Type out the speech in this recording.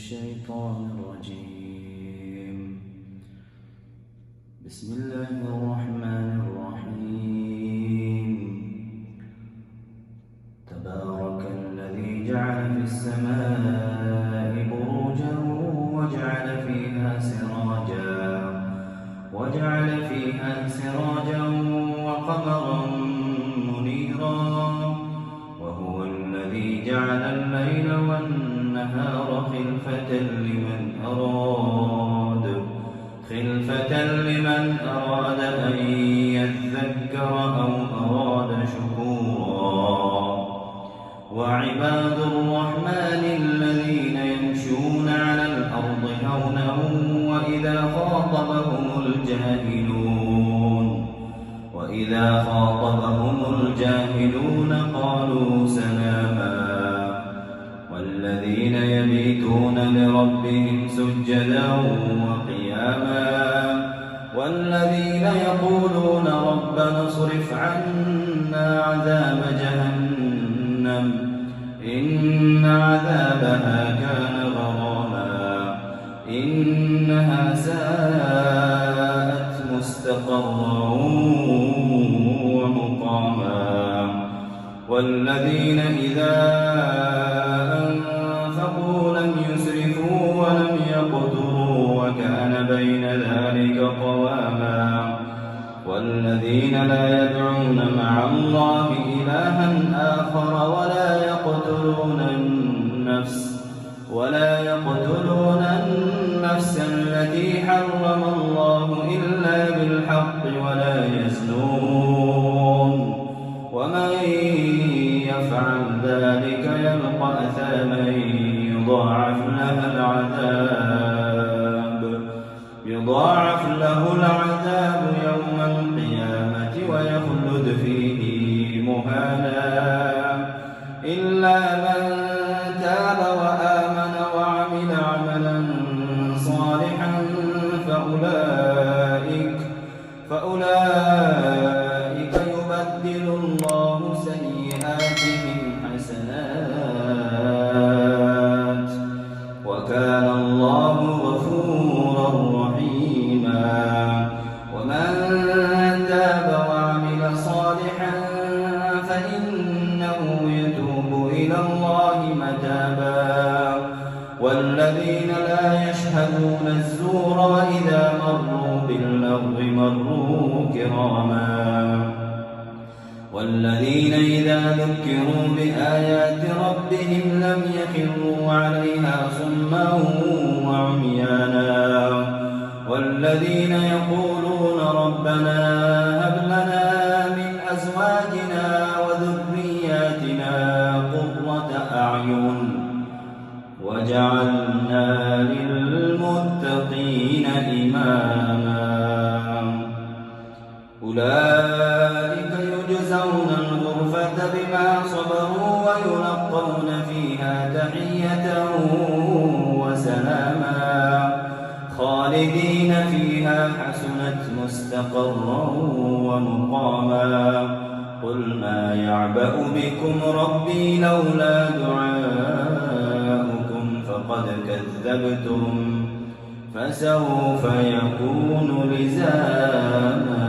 الشيطان الرجيم. بسم الله الرحمن الرحيم. تبارك الذي جعل في السماء بروجا وجعل فيها سراجا وقمرا منيرا، وهو الذي جعل الليل والنهار خلفة لمن أراد أن يذكر أو أراد شكورا. وعباد الرحمن الذين يمشون على الأرض هونا وإذا خاطبهم الجاهلون قالوا سلاما. والذين يبيتون لربهم سجدا وقياما، والذين يقولون ربنا اصرف عنا عذاب جهنم إن عذابها كان غراما إنها ساءت مستقرا ومقاما. والذين إذا أنفقوا لم يسرفوا ولم يقتروا وكان بين ذلك قواما. والذين لا يدعون مع الله إلها آخر ولا يقتلون النفس التي حرم الله إلا بالحق ولا يزنون، ومن يفعل ذلك يلقى أثاما يضاعف له العذاب يوم القيامة ويخلد فيه مهانا إلا من تاب وآمن وعمل عملا صالحا فأولئك يبدل الله سيئاتهم حسنات وكان الله غفورا رحيما. ومن تاب وعمل صالحا فإنه يتوب إلى الله متابا. والذين لا يشهدون الزور وإذا مروا باللغو مروا كراما. والذين إذا ذكروا بآيات ربهم لم يخروا عليها صما وعميانا. والذين يقولون ربنا هب لنا من أزواجنا وذرياتنا قرة أعين وجعلنا للمتقين إماما. أولئك يجزون الغرفة بما صبروا ويلقون فيها تحية وسلاما خالدين فيها حسنت مستقرا ومقاما. قل ما يعبأ بكم ربي لولا دعاؤكم فقد كذبتم فسوف يكون لزاما.